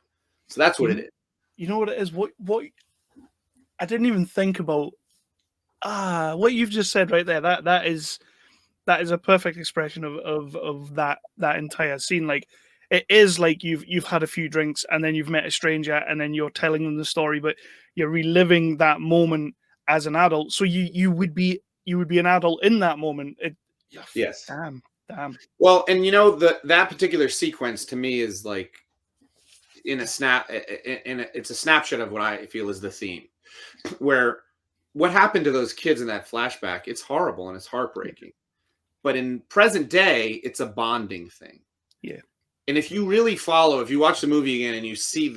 So that's what it is. You know what it is? What I didn't even think about. What you've just said right there. That is a perfect expression of that entire scene. Like, it is like you've had a few drinks, and then you've met a stranger, and then you're telling them the story, but you're reliving that moment as an adult. So you would be an adult in that moment. Yes. Damn. Well, and you know, that particular sequence to me is like it's a snapshot of what I feel is the theme, where what happened to those kids in that flashback, it's horrible and it's heartbreaking. But in present day, it's a bonding thing. Yeah. And if you really if you watch the movie again and you see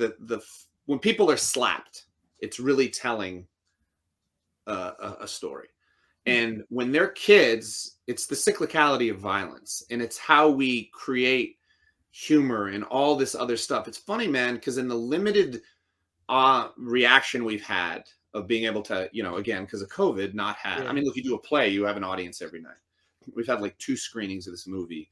when people are slapped, it's really telling a story. And when they're kids, it's the cyclicality of violence, and it's how we create humor and all this other stuff. It's funny, man, because in the limited reaction we've had of being able to, you know, again, because of COVID, not have. I mean, look, you do a play, you have an audience every night. We've had like 2 screenings of this movie,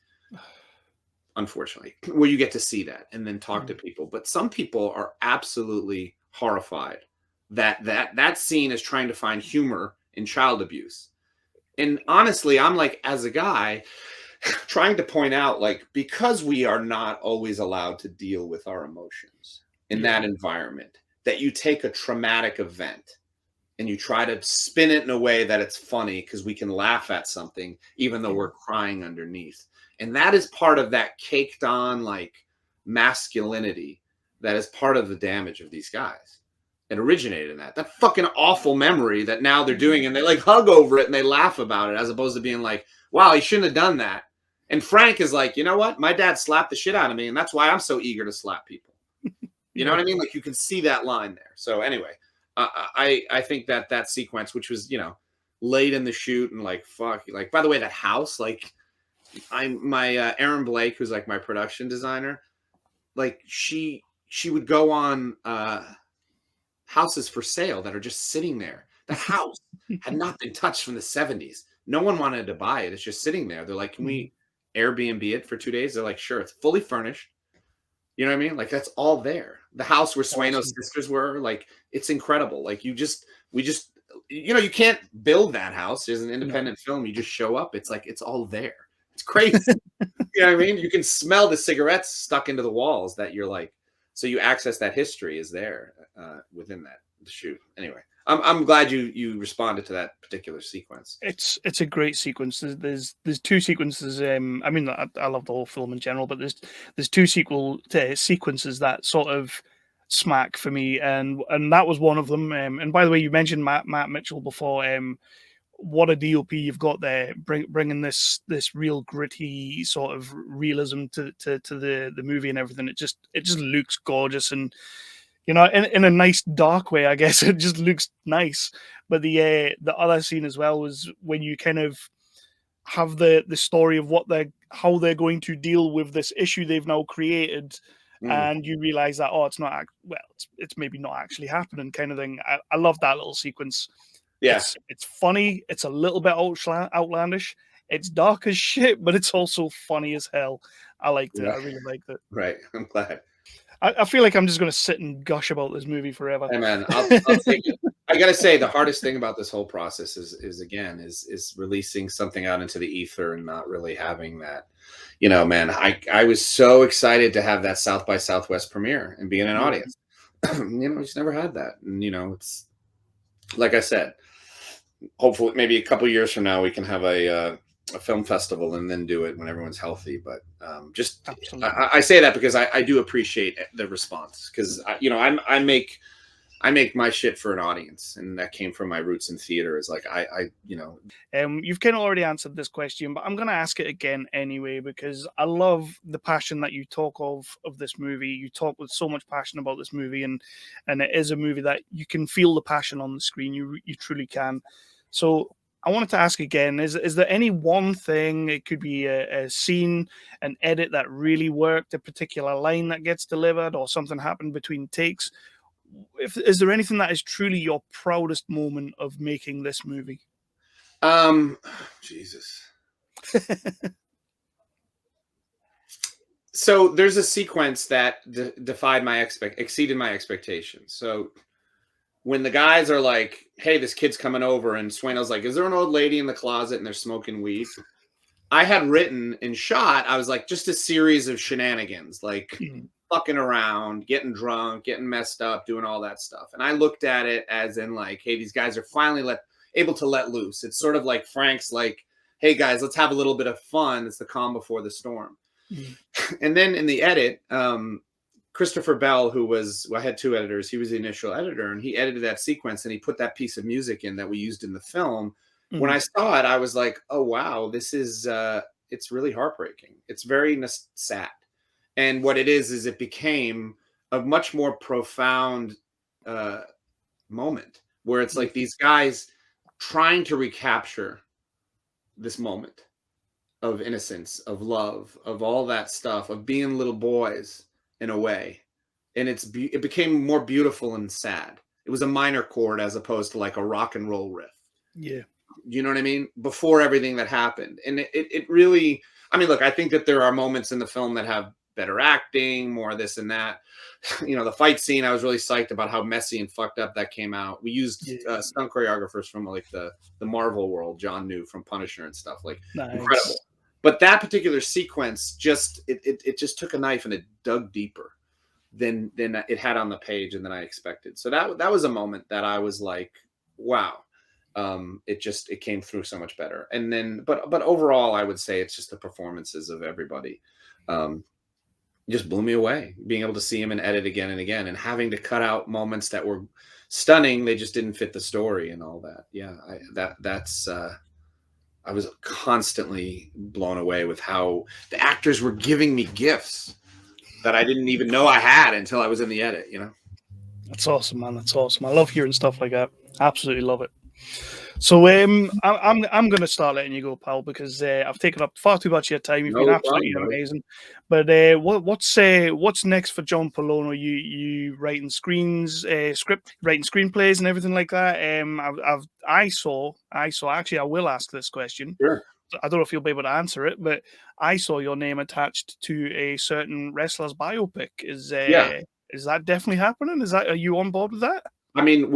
unfortunately, where you get to see that and then talk to people. But some people are absolutely horrified that scene is trying to find humor in child abuse. And honestly, I'm like, as a guy, trying to point out, like, because we are not always allowed to deal with our emotions in that environment, that you take a traumatic event and you try to spin it in a way that it's funny because we can laugh at something, even though we're crying underneath. And that is part of that caked on like masculinity that is part of the damage of these guys. It originated in that fucking awful memory that now they're doing, and they like hug over it and they laugh about it, as opposed to being like, wow, he shouldn't have done that. And Frank is like, you know what? My dad slapped the shit out of me, and that's why I'm so eager to slap people. You know what I mean? Like, you can see that line there. So anyway, I think that sequence, which was, you know, late in the shoot and like, fuck, like, by the way, that house, like, Aaron Blake, who's like my production designer, like she would go on houses for sale that are just sitting there. The house had not been touched from the 70s. No one wanted to buy it. It's just sitting there. They're like, can we Airbnb it for 2 days? They're like, sure. It's fully furnished. You know what I mean? Like, that's all there. The house where Swano's sisters were, like, it's incredible. Like, you know, you can't build that house. There's an independent film. You just show up. It's like, it's all there. It's crazy. You know what I mean? You can smell the cigarettes stuck into the walls that you're like, so you access that history is there within the shoot. Anyway, I'm glad you responded to that particular sequence. It's a great sequence. There's two sequences. I mean, I love the whole film in general, but there's two sequences that sort of smack for me, and that was one of them. And by the way, you mentioned Matt Mitchell before. What a DOP you've got there, bringing this real gritty sort of realism to the movie and everything. It just looks gorgeous, and you know, in a nice dark way, I guess. It just looks nice. But the other scene as well was when you kind of have the story of how they're going to deal with this issue they've now created, and you realize that it's maybe not actually happening, kind of thing. I love that little sequence. Yes, it's funny. It's a little bit outlandish. It's dark as shit, but it's also funny as hell. I liked it. I really liked it. Right. I'm glad. I feel like I'm just going to sit and gush about this movie forever. Hey man, I'll take it. I gotta say, the hardest thing about this whole process is releasing something out into the ether and not really having that. You know, man, I was so excited to have that South by Southwest premiere and be in an audience. You know, just never had that, and you know, it's like I said. Hopefully, maybe a couple years from now, we can have a film festival and then do it when everyone's healthy. But I say that because I do appreciate the response, because you know, I make my shit for an audience, and that came from my roots in theater. Is like you know, you've kind of already answered this question, but I'm going to ask it again anyway, because I love the passion that you talk of this movie. You talk with so much passion about this movie, and it is a movie that you can feel the passion on the screen. You truly can. So I wanted to ask again, is there any one thing, it could be a scene, an edit that really worked, a particular line that gets delivered, or something happened between takes? Is there anything that is truly your proudest moment of making this movie? Jesus. So there's a sequence that exceeded my expectations. So when the guys are like, hey, this kid's coming over, and Swano's like, is there an old lady in the closet and they're smoking weed? I had written and shot, I was like, just a series of shenanigans, like fucking around, getting drunk, getting messed up, doing all that stuff. And I looked at it as in like, hey, these guys are finally able to let loose. It's sort of like Frank's like, hey guys, let's have a little bit of fun. It's the calm before the storm. And then in the edit, Christopher Bell, I had two editors. He was the initial editor, and he edited that sequence, and he put that piece of music in that we used in the film. When I saw it, I was like, oh, wow, this is, it's really heartbreaking. It's very sad. And what it is it became a much more profound moment where it's like these guys trying to recapture this moment of innocence, of love, of all that stuff, of being little boys in a way. And it became more beautiful and sad. It was a minor chord as opposed to like a rock and roll riff. Yeah. You know what I mean? Before everything that happened. And it really, I mean, look, I think that there are moments in the film that have better acting, more this and that. You know, the fight scene, I was really psyched about how messy and fucked up that came out. We used stunt choreographers from like the Marvel world, John New from Punisher and stuff, like incredible. But that particular sequence it just took a knife and it dug deeper. than it had on the page and than I expected. So that was a moment that I was like, wow. It came through so much better. And then, but overall, I would say it's just the performances of everybody. Just blew me away. Being able to see him and edit again and again, and having to cut out moments that were stunning, they just didn't fit the story and all that. Yeah, I was constantly blown away with how the actors were giving me gifts that I didn't even know I had until I was in the edit. You know, That's awesome, man. That's awesome. I love hearing stuff like that. Absolutely love it. So I'm going to start letting you go, pal, because I've taken up far too much of your time. You've been no absolutely problem, brother. amazing. But what's next for John Polona? You writing script writing screenplays and everything like that. I saw. Actually, I will ask this question. Sure. I don't know if you'll be able to answer it, but I saw your name attached to a certain wrestler's biopic. Yeah. Is that definitely happening? Are you on board with that? I mean,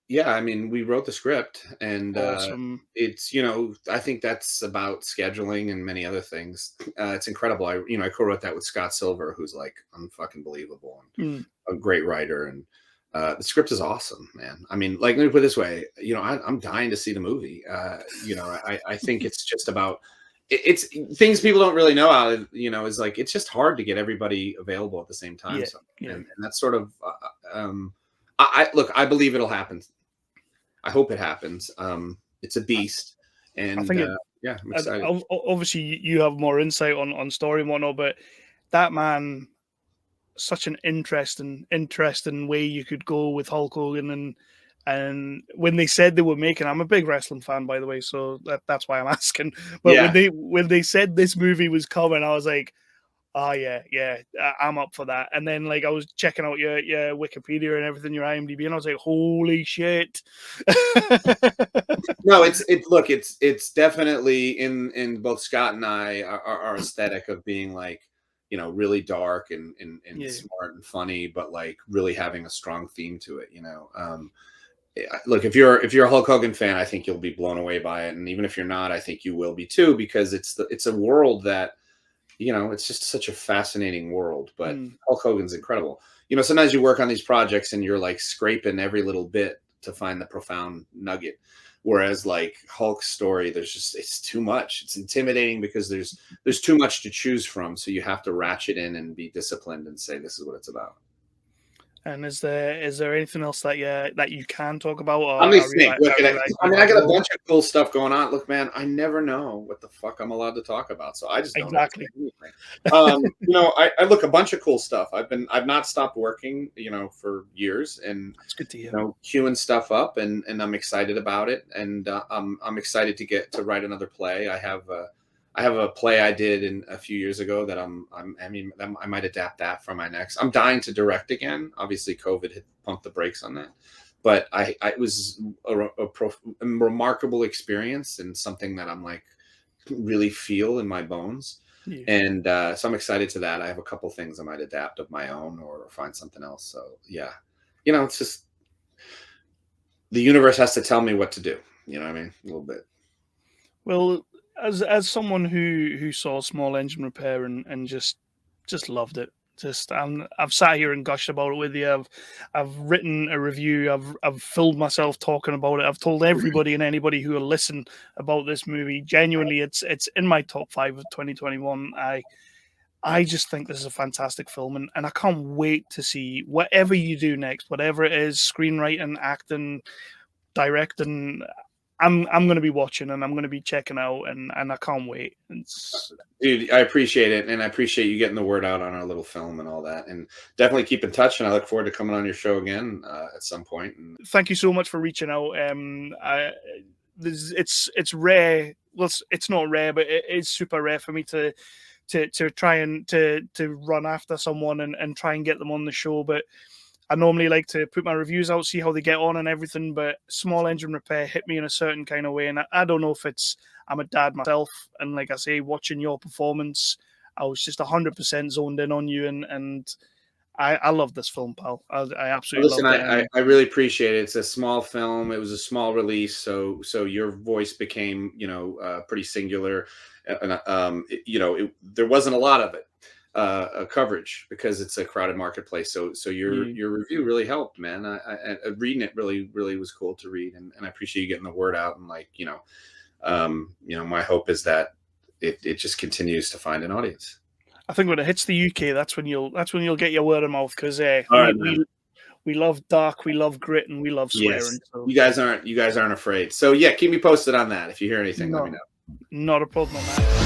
yeah, I mean, we wrote the script, and Awesome. it's, I think that's about scheduling and many other things. It's incredible. I co-wrote that with Scott Silver, who's like unfucking believable and Mm. a great writer. And the script is awesome, man. I mean, like, let me put it this way, I'm dying to see the movie. I think it's just about, it's things people don't really know how, is like, it's just hard to get everybody available at the same time. Yeah, So, yeah. and that's sort of, look, I believe it'll happen. I hope it happens. It's a beast, I and think yeah, I'm excited. obviously you have more insight on story and whatnot, but that man, such an interesting way you could go with Hulk Hogan. And when they said they were making, I'm a big wrestling fan, by the way, so that's why I'm asking. But Yeah, when they said this movie was coming, I was like, oh yeah, I'm up for that. And then like I was checking out your Wikipedia and everything, your IMDb, and I was like, holy shit. no, it's definitely in both Scott and I, our aesthetic of being like, really dark and Yeah. smart and funny, but like really having a strong theme to it. Look, if you're a Hulk Hogan fan, I think you'll be blown away by it, and even if you're not, I think you will be too, because it's a world that, it's just such a fascinating world. But Mm. Hulk Hogan's incredible. Sometimes you work on these projects and you're like scraping every little bit to find the profound nugget. Whereas like Hulk's story, it's too much. It's intimidating because there's too much to choose from. So you have to ratchet in and be disciplined and say, this is what it's about. And is there anything else that you can talk about, or Let me are think. Look at it. I mean, I you got a hold? bunch of cool stuff going on. Look, man, I never know what the fuck I'm allowed to talk about, so I just don't ever say Exactly. anything. I look, a bunch of cool stuff. I've not stopped working, for years, and That's good to hear. queuing stuff up, and I'm excited about it, and I'm excited to get to write another play. I have a play I did a few years ago that I might adapt that for my next. I'm dying to direct again. Obviously, COVID had pumped the brakes on that, but it was a remarkable experience and something that I'm like really feel in my bones. Yeah. And so I'm excited to that. I have a couple things I might adapt of my own or find something else. So yeah, it's just the universe has to tell me what to do. You know what I mean? A little bit. Well, as someone who saw Small Engine Repair and just loved it. I've sat here and gushed about it with you. I've written a review. I've filled myself talking about it. I've told everybody and anybody who will listen about this movie. Genuinely, it's in my top 5 of 2021. I just think this is a fantastic film, and I can't wait to see whatever you do next, whatever it is, screenwriting, acting, directing. I'm going to be watching and I'm going to be checking out, and I can't wait. Dude, I appreciate it, and I appreciate you getting the word out on our little film and all that. And definitely keep in touch, and I look forward to coming on your show again at some point. And Thank you so much for reaching out. It's rare. Well, it's not rare, but it is super rare for me to try and to run after someone and try and get them on the show. But I normally like to put my reviews out, see how they get on and everything. But Small Engine Repair hit me in a certain kind of way, and I don't know if it's I'm a dad myself, and like I say, watching your performance, I was just 100% zoned in on you, and I love this film, pal. I absolutely listen, loved it. And I really appreciate it. It's a small film. It was a small release, so your voice became pretty singular, and there wasn't a lot of it. coverage because it's a crowded marketplace. So your review really helped, man. I reading it really was cool to read, and I appreciate you getting the word out. And like my hope is that it just continues to find an audience. I think when it hits the UK, that's when you'll get your word of mouth, because we love dark, we love grit, and we love swearing. Yes. So. You guys aren't afraid. So yeah, keep me posted on that. If you hear anything, let me know. Not a problem, man.